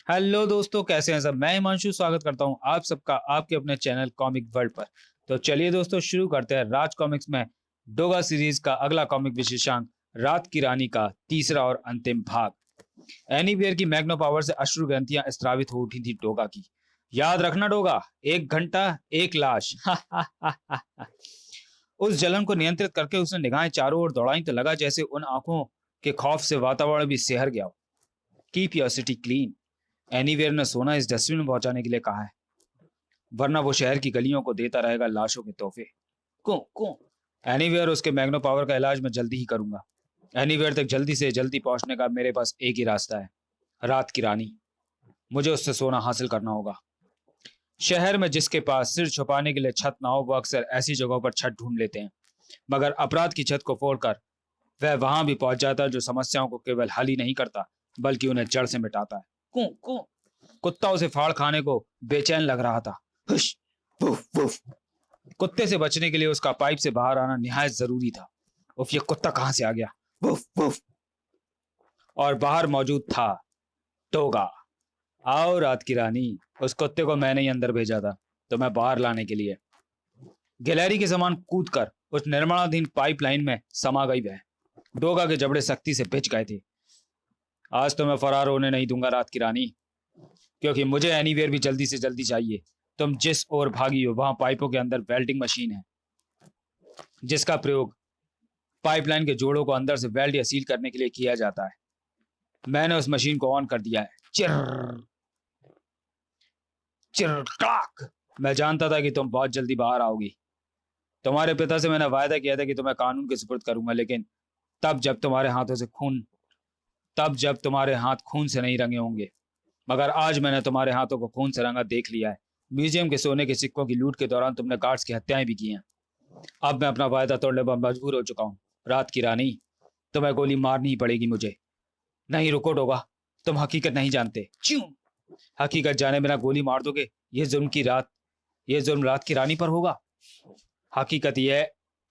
Hello दोस्तों, कैसे हैं सब। मैं हिमांशु स्वागत करता हूं आप सबका आपके अपने चैनल कॉमिक वर्ल्ड पर। तो चलिए दोस्तों, शुरू करते हैं राज कॉमिक्स में डोगा सीरीज का अगला कॉमिक विशेषांक, रात की रानी का तीसरा और अंतिम भाग। एनीवेयर की मैग्नो पावर से अश्रु ग्रंथियां स्त्रावित हो उठी थी डोगा की। याद रखना डोगा, 1 घंटा 1 लाश। उस जलन को नियंत्रित करके उसने निगाहें चारों ओर दौड़ाई तो लगा जैसे उन आंखों के खौफ से वातावरण भी सिहर गया हो। Keep your city clean. Anywhere ने सोना इस डस्टबिन में पहुंचाने के लिए कहा है, वरना वो शहर की गलियों को देता रहेगा लाशों के तोहफे। को को एनीवेयर, उसके मैग्नो पावर का इलाज मैं जल्दी ही करूंगा। एनीवेयर तक जल्दी से जल्दी पहुंचने का मेरे पास एक ही रास्ता है, रात की रानी। मुझे उससे सोना हासिल करना होगा। शहर में जिसके पास सिर छुपाने के लिए छत ना हो, वो अक्सर ऐसी जगहों पर छत ढूंढ लेते हैं, मगर अपराध की छत को फोड़कर वह वहां भी पहुंच जाता है, जो समस्याओं को केवल हल ही नहीं करता बल्कि उन्हें जड़ से मिटाता है। कू कू कुत्ता उसे फाड़ खाने को बेचैन लग रहा था। हुश, वुफ, वुफ। कुत्ते से बचने के लिए उसका पाइप से बाहर आना निहायत जरूरी था। उफ, ये कुत्ता कहां से आ गया। Woof, woof. और बाहर मौजूद था टोगा। आओ रात की रानी, उस कुत्ते को मैंने ही अंदर भेजा था तो मैं बाहर लाने के लिए। गिलहरी के समान कूदकर उस निर्माणाधीन पाइपलाइन में समा गई वह। डोगा के जबड़े सख्ती से पिच गए थे। आज तो मैं फरार होने नहीं दूंगा रात की रानी, क्योंकि मुझे एनीवेयर भी जल्दी से जल्दी चाहिए। तुम जिस ओर भागी हो वहां पाइपों के अंदर वेल्डिंग मशीन है, जिसका प्रयोग पाइपलाइन के जोड़ों को अंदर से वेल्ड या सील करने के लिए किया जाता है। मैंने उस मशीन को ऑन कर दिया है। चिर चिर। मैं जानता था कि तुम बहुत जल्दी बाहर आओगी। तुम्हारे पिता से मैंने वायदा किया था कि तुम्हें कानून के सुपुर्द करूंगा, लेकिन तब जब तुम्हारे हाथों से खून तब जब तुम्हारे हाथ खून से नहीं रंगे होंगे। मगर आज मैंने तुम्हारे हाथों को खून से रंगा देख लिया है। म्यूजियम के सोने के सिक्कों की लूट के दौरान तुमने गार्ड्स की हत्याएं भी की हैं। अब मैं अपना वायदा तोड़ने पर मजबूर हो चुका हूँ रात की रानी। तुम्हें गोली मारनी ही पड़ेगी मुझे। नहीं रुको डोगा, तुम हकीकत नहीं जानते। क्यों? हकीकत जाने बिना गोली मार दोगे, ये जुर्म रात की रानी पर होगा। हकीकत यह है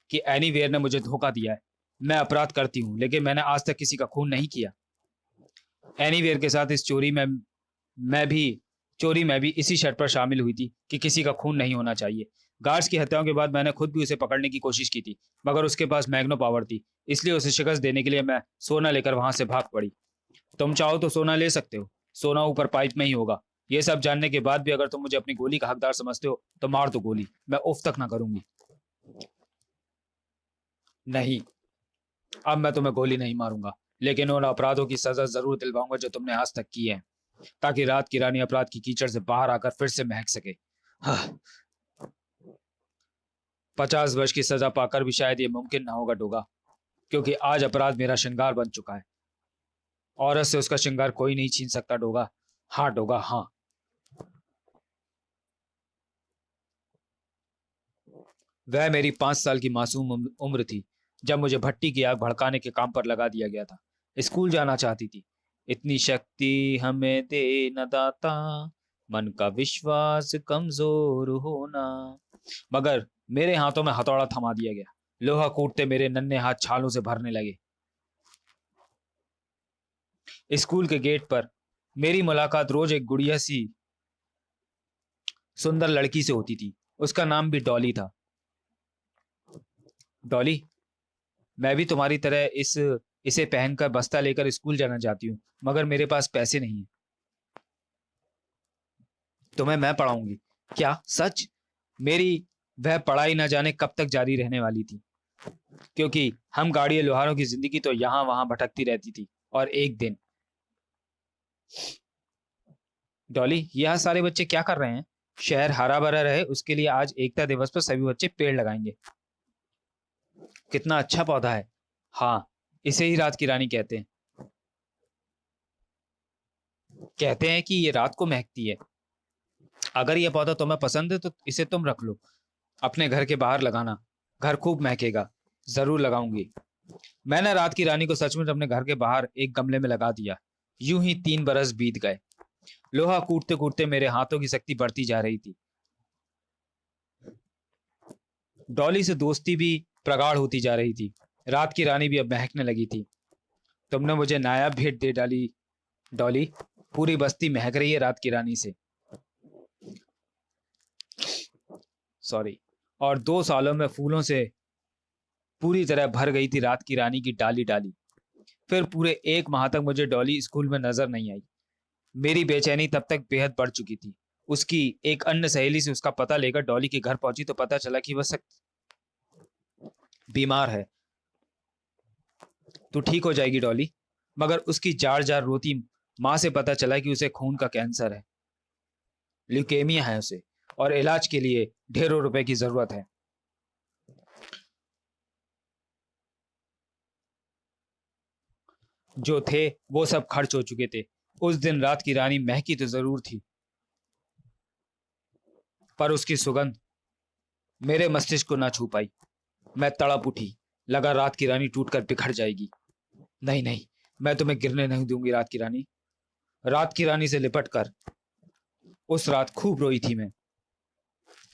कि एनीवेयर ने मुझे धोखा दिया है। मैं अपराध करती हूँ, लेकिन मैंने आज तक किसी का खून नहीं किया। एनीवेयर के साथ इस चोरी में भी इसी शर्त पर शामिल हुई थी कि किसी का खून नहीं होना चाहिए। गार्ड्स की हत्याओं के बाद मैंने खुद भी उसे पकड़ने की कोशिश की थी, मगर उसके पास मैग्नो पावर थी, इसलिए उसे शिकस्त देने के लिए मैं सोना लेकर वहां से भाग पड़ी। तुम चाहो तो सोना ले सकते हो, सोना ऊपर पाइप में ही होगा। ये सब जानने के बाद भी अगर तुम मुझे अपनी गोली का हकदार समझते हो तो मार दो गोली, मैं उफ तक ना करूंगी। नहीं, अब मैं तुम्हें गोली नहीं मारूंगा, लेकिन उन अपराधों की सजा जरूर दिलवाऊंगा जो तुमने आज तक की है, ताकि रात की रानी अपराध की कीचड़ से बाहर आकर फिर से महक सके। हाँ, 50 वर्ष की सजा पाकर भी शायद ये मुमकिन ना होगा डोगा, क्योंकि आज अपराध मेरा श्रृंगार बन चुका है। औरत से उसका श्रृंगार कोई नहीं छीन सकता डोगा। हाँ डोगा, हाँ। वह मेरी 5 साल की मासूम उम्र थी जब मुझे भट्टी की आग भड़काने के काम पर लगा दिया गया था। स्कूल जाना चाहती थी। इतनी शक्ति हमें दे न दाता, मन का विश्वास कमजोर होना। मगर मेरे हाथों में हथौड़ा थमा दिया गया। लोहा कूटते मेरे नन्हे हाथ छालों से भरने लगे। स्कूल के गेट पर मेरी मुलाकात रोज एक गुड़िया सी सुंदर लड़की से होती थी। उसका नाम भी डॉली था। डॉली, मैं भी तुम्हारी तरह इसे पहनकर बस्ता लेकर स्कूल जाना चाहती हूँ, मगर मेरे पास पैसे नहीं है। तुम्हें मैं पढ़ाऊंगी। क्या सच? मेरी वह पढ़ाई न जाने कब तक जारी रहने वाली थी, क्योंकि हम गाड़ी लोहारों की जिंदगी तो यहाँ वहां भटकती रहती थी। और एक दिन, डॉली, यहाँ सारे बच्चे क्या कर रहे हैं? शहर हरा भरा रहे उसके लिए आज एकता दिवस पर सभी बच्चे पेड़ लगाएंगे। कितना अच्छा पौधा है। हाँ, इसे ही रात की रानी कहते हैं। कहते हैं कि ये रात को महकती है। अगर यह पौधा तुम्हें पसंद है तो इसे तुम रख लो, अपने घर के बाहर लगाना। घर खूब महकेगा। जरूर लगाऊंगी। मैंने रात की रानी को सचमुच अपने घर के बाहर एक गमले में लगा दिया। यूं ही 3 बरस बीत गए। लोहा कूटते कूटते मेरे हाथों की शक्ति बढ़ती जा रही थी। डॉली से दोस्ती भी प्रगाढ़ होती जा रही थी। रात की रानी भी अब महकने लगी थी। तुमने मुझे नायाब भेंट दे डाली डॉली। पूरी बस्ती महक रही है रात की रानी से। सॉरी। और 2 सालों में फूलों से पूरी तरह भर गई थी रात की रानी की डाली डाली। फिर पूरे 1 माह तक मुझे डॉली स्कूल में नजर नहीं आई। मेरी बेचैनी तब तक बेहद बढ़ चुकी थी। उसकी एक अन्य सहेली से उसका पता लेकर डॉली के घर पहुंची तो पता चला कि वह सख्त बीमार है। तू ठीक हो जाएगी डॉली। मगर उसकी जार जार रोती माँ से पता चला कि उसे खून का कैंसर है, ल्यूकेमिया है उसे, और इलाज के लिए ढेरों रुपए की जरूरत है। जो थे वो सब खर्च हो चुके थे। उस दिन रात की रानी महकी तो जरूर थी, पर उसकी सुगंध मेरे मस्तिष्क को ना छू पाई। मैं तड़प उठी, लगा रात की रानी टूटकर बिखर जाएगी। नहीं नहीं, मैं तुम्हें गिरने नहीं दूंगी रात की रानी। रात की रानी से लिपट कर उस रात खूब रोई थी मैं।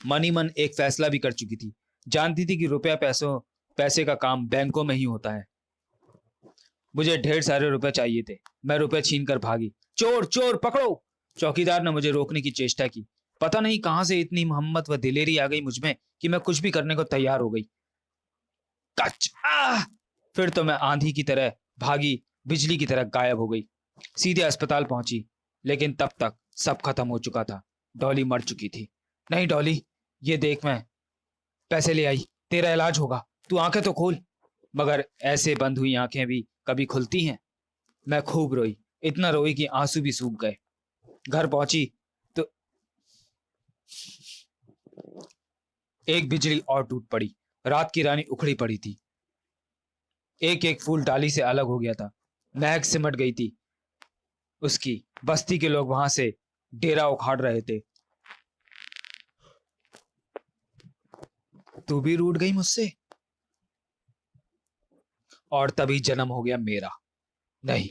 मन ही मन एक फैसला भी कर चुकी थी। जानती थी कि रुपया पैसे का काम बैंकों में ही होता है। मुझे ढेर सारे रुपए चाहिए थे। मैं रुपए छीन कर भागी। चोर चोर पकड़ो! चौकीदार ने मुझे रोकने की चेष्टा की। पता नहीं कहां से इतनी मोहम्मत व दिलेरी आ गई मुझमें कि मैं कुछ भी करने को तैयार हो गई। कच आ! फिर तो मैं आंधी की तरह भागी, बिजली की तरह गायब हो गई। सीधे अस्पताल पहुंची, लेकिन तब तक सब खत्म हो चुका था। डॉली मर चुकी थी। नहीं डॉली, ये देख, मैं पैसे ले आई, तेरा इलाज होगा, तू आंखें तो खोल। मगर ऐसे बंद हुई आंखें भी कभी खुलती हैं। मैं खूब रोई, इतना रोई कि आंसू भी सूख गए। घर पहुंची तो एक बिजली और टूट पड़ी। रात की रानी उखड़ी पड़ी थी। एक एक फूल डाली से अलग हो गया था। महक सिमट गई थी उसकी। बस्ती के लोग वहां से डेरा उखाड़ रहे थे। तू भी रूठ गई मुझसे, और तभी जन्म हो गया मेरा। नहीं,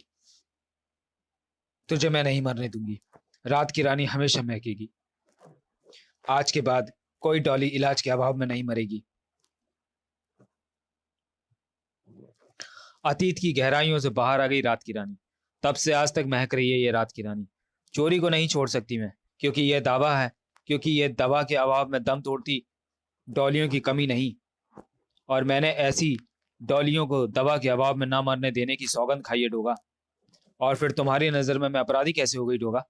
तुझे मैं नहीं मरने दूंगी। रात की रानी हमेशा महकेगी। आज के बाद कोई डॉली इलाज के अभाव में नहीं मरेगी। अतीत की गहराइयों से बाहर आ गई रात की रानी। तब से आज तक महक रही है ये रात की रानी। चोरी को नहीं छोड़ सकती मैं, क्योंकि यह दवा के अभाव में दम तोड़ती डॉलियों की कमी नहीं। और मैंने ऐसी डॉलियों को दवा के अभाव में ना मरने देने की सौगंध खाई है डोगा। और फिर तुम्हारी नजर में मैं अपराधी कैसे हो गई डोगा?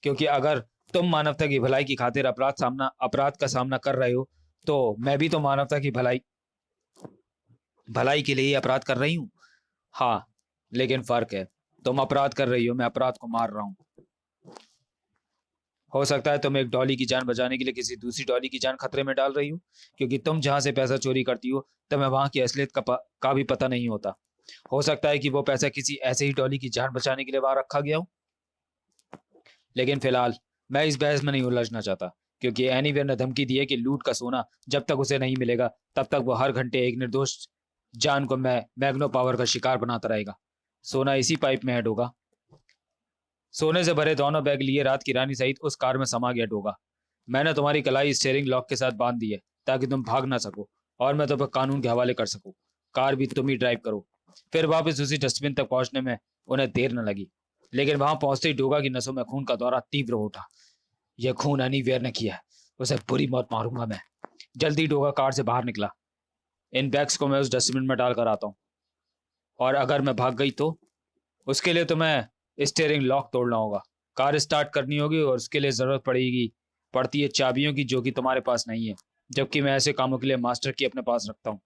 क्योंकि अगर तुम मानवता की भलाई की खातिर अपराध का सामना कर रहे हो, तो मैं भी तो मानवता की भलाई भलाई के लिए ही अपराध कर रही हूँ। हाँ, लेकिन फर्क है, तुम अपराध कर रही हो, मैं अपराध को मार रहा हूं। हो सकता है तुम एक डॉली की जान बचाने के लिए किसी दूसरी डॉली की जान खतरे में डाल रही हो, क्योंकि तुम जहां से पैसा चोरी करती हो तुम्हें वहां की असलियत का भी पता नहीं होता। हो सकता है कि वो पैसा किसी ऐसे ही डॉली की जान बचाने के लिए वहां रखा गया हो। लेकिन फिलहाल मैं इस बहस में नहीं उलझना चाहता, क्योंकि एनीवेयर ने धमकी दी है कि लूट का सोना जब तक उसे नहीं मिलेगा तब तक वो हर घंटे एक निर्दोष जान को मैं मैग्नो पावर का शिकार बनाता रहेगा। सोना इसी पाइप में है डोगा। सोने से भरे दोनों बैग लिए रात की रानी सहित उस कार में समा गया डोगा। मैंने तुम्हारी कलाई स्टीयरिंग लॉक के साथ बांध दी है ताकि तुम भाग ना सको और मैं तुम्हें कानून के हवाले कर सकूं। कार भी तुम ही ड्राइव करो। फिर वापस उसी डस्टबिन तक पहुंचने में उन्हें देर न लगी, लेकिन वहां पहुंचते ही डोगा की नसों में खून का दौरा तीव्र हो उठा। यह खून एनीवेयर ने किया है, उसे बुरी मौत मारूंगा मैं। जल्दी डोगा कार से बाहर निकला। इन बैग्स को मैं उस डस्टबिन में डालकर आता हूँ, और अगर मैं भाग गई तो उसके लिए तुम्हें स्टीयरिंग लॉक तोड़ना होगा, कार स्टार्ट करनी होगी, और उसके लिए जरूरत पड़ती है चाबियों की, जो कि तुम्हारे पास नहीं है, जबकि मैं ऐसे कामों के लिए मास्टर की अपने पास रखता हूँ।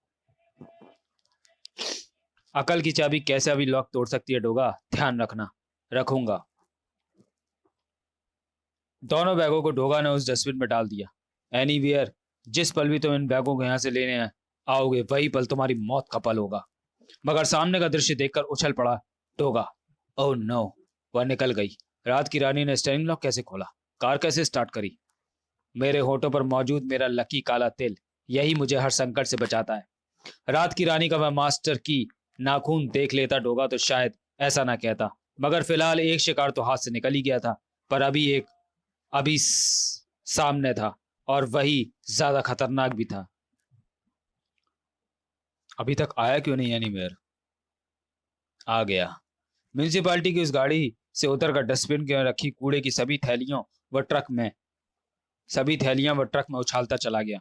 अकल की चाबी कैसे अभी लॉक तोड़ सकती है डोगा, ध्यान रखना। रखूंगा। दोनों बैगों को डोगा ने उस डस्टबिन में डाल दिया। एनीवेयर, जिस पल भी तुम इन बैगों को यहां से लेने आओगे वही पल तुम्हारी मौत का पल होगा। मगर सामने का दृश्य देखकर उछल पड़ा डोगा। Oh no! वह निकल गई। रात की रानी ने स्टीयरिंग लॉक कैसे खोला, कार कैसे स्टार्ट करी? मेरे होठों पर मौजूद मेरा लकी काला तिल यही मुझे हर संकट से बचाता है। रात की रानी का मैं मास्टर की नाखून देख लेता डोगा तो शायद ऐसा ना कहता। मगर फिलहाल एक शिकार तो हाथ से निकल ही गया था, पर अभी सामने था, और वही ज्यादा खतरनाक भी था। अभी तक आया क्यों नहीं एनीवेयर? आ गया। म्यूनिसिपालिटी की उस गाड़ी से उतरकर डस्टबिन के रखी कूड़े की सभी थैलियां व ट्रक में उछालता चला गया,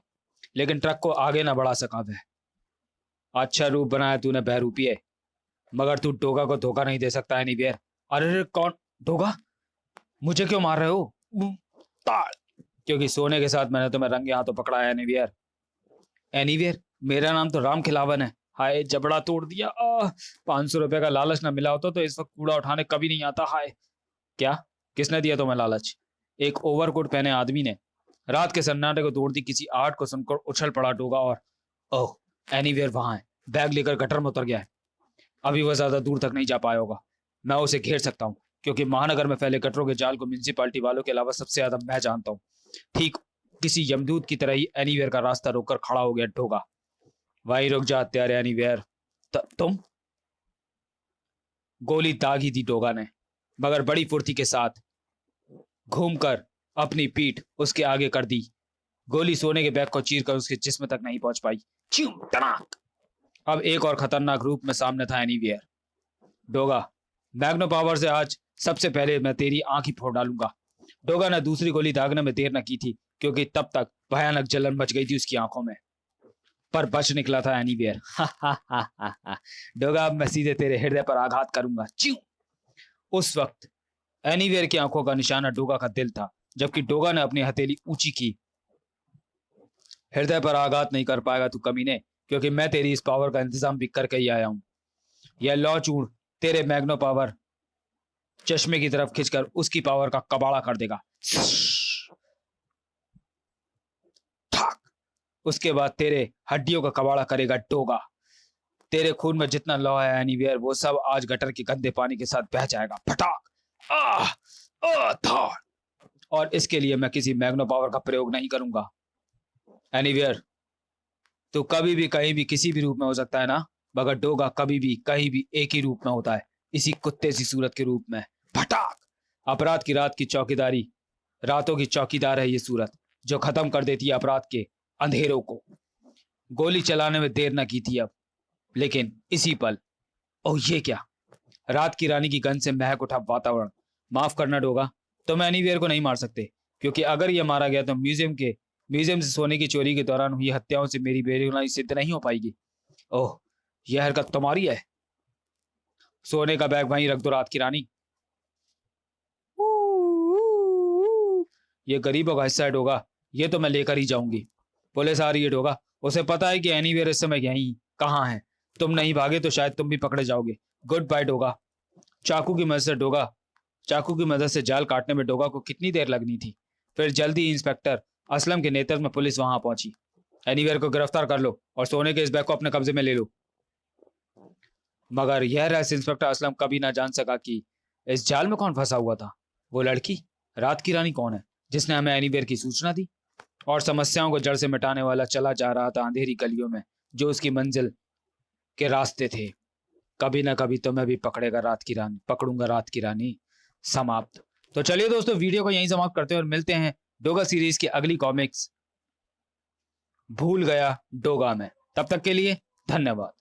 लेकिन ट्रक को आगे न बढ़ा सका वह। अच्छा रूप बनाया तूने बहरूपिये, मगर तू डोगा को धोखा नहीं दे सकता एनीवेयर। अरे कौन डोगा? मुझे क्यों मार रहे हो? ताड़! क्योंकि सोने के साथ मैंने तुम्हें रंगे हाथों पकड़ा है एनीवेयर। एनीवेयर? मेरा नाम तो राम खिलावन है। हाय, जबड़ा तोड़ दिया। 500 रुपए का लालच ना मिला होता तो इस वक्त कूड़ा उठाने कभी नहीं आता। हाय! क्या? किसने दिया तुम्हें लालच? एक ओवरकोट पहने आदमी ने। रात के सन्नाटे को तोड़ती किसी आहट को सुनकर उछल पड़ा डोगा और ओह, एनीवेयर वहां है। बैग लेकर गटर में उतर गया है। अभी वह ज्यादा दूर तक नहीं जा पाया होगा। मैं उसे घेर सकता हूँ, क्योंकि महानगर में फैले गटरों के जाल को म्यूनिसिपालिटी वालों के अलावा सबसे ज्यादा मैं जानता हूँ। ठीक किसी यमदूत की तरह ही एनीवेयर का रास्ता रोककर खड़ा हो गया डोगा। वही रुक जा हत्यारे एनीवेयर। तुम? गोली दाग ही दी डोगा ने, मगर बड़ी फुर्ती के साथ घूमकर अपनी पीठ उसके आगे कर दी। गोली सोने के बैग को चीरकर उसके जिस्म तक नहीं पहुंच पाई। टनाक! अब एक और खतरनाक रूप में सामने था एनीवेयर। डोगा, मैग्नो पावर से आज सबसे पहले मैं तेरी आंख ही फोड़ डालूंगा। डोगा ने दूसरी गोली दागने में देर न की थी, क्योंकि तब तक भयानक जलन मच गई थी उसकी आंखों में। पर बच निकला था एनीवेयर। डोगा, अब मैं सीधे तेरे हृदय पर आघात करूंगा। उस वक्त एनीवेयर की आंखों का निशाना डोगा का दिल था, जबकि डोगा ने अपनी हथेली ऊंची की। हृदय पर आघात नहीं कर पाएगा तू कमीने, क्योंकि मैं तेरी इस पावर का इंतजाम भी करके ही आया हूं। यह लौ चूड़ तेरे मैग्नो पावर चश्मे की तरफ खिंचकर उसकी पावर का कबाड़ा कर देगा। उसके बाद तेरे हड्डियों का कबाड़ा करेगा डोगा। तेरे खून में जितना लौ है एनीवेयर, वो सब आज गटर के गंदे पानी के साथ बह जाएगा। फटाक! धाड़! और इसके लिए मैं किसी मैग्नो पावर का प्रयोग नहीं करूंगा। एनीवेयर, तो कभी भी कहीं भी किसी भी रूप में हो सकता है ना, मगर डोगा कभी भी कहीं भी एक ही रूप में होता है, इसी कुत्ते सी सूरत के रूप में। फटाक! अपराध की रात की चौकीदारी, रातों की चौकीदार है ये सूरत, जो खत्म कर देती है अपराध के अंधेरों को। गोली चलाने में देर न की थी अब, लेकिन इसी पल, ओह ये क्या! रात की रानी की गंध से महक उठा वातावरण। माफ करना डोगा, तुम एनीवेयर को नहीं मार सकते, क्योंकि अगर यह मारा गया तो म्यूजियम से सोने की चोरी के दौरान हुई हत्याओं से मेरी बेगुनाही सिद्ध नहीं हो पाएगी। ओह, यह हरकत तुम्हारी है। सोने का बैग वहीं रख दो रात की रानी। ये गरीबों का हिस्सा है डोगा, ये तो मैं लेकर ही जाऊंगी। पुलिस आ रही है डोगा, उसे पता है कि एनीवेयर इस समय यहीं कहाँ है। तुम नहीं भागे तो शायद तुम भी पकड़े जाओगे। Good bye Doga. चाकू की मदद से जाल काटने में डोगा को कितनी देर लगनी थी। फिर जल्दी इंस्पेक्टर असलम के नेतृत्व में पुलिस वहां पहुंची। एनीवेयर को गिरफ्तार कर लो और सोने के इस बैग को अपने कब्जे में ले लो। मगर यह रहस्य इंस्पेक्टर असलम कभी ना जान सका कि इस जाल में कौन फंसा हुआ था। वो लड़की रात की रानी कौन है, जिसने हमें एनीवेयर की सूचना दी और समस्याओं को जड़ से मिटाने वाला चला जा रहा था अंधेरी गलियों में, जो उसकी मंजिल के रास्ते थे। कभी ना कभी तो मैं भी पकड़ूंगा रात की रानी। समाप्त। तो चलिए दोस्तों, वीडियो को यहीं समाप्त करते हैं और मिलते हैं डोगा सीरीज की अगली कॉमिक्स भूल गया डोगा में। तब तक के लिए धन्यवाद।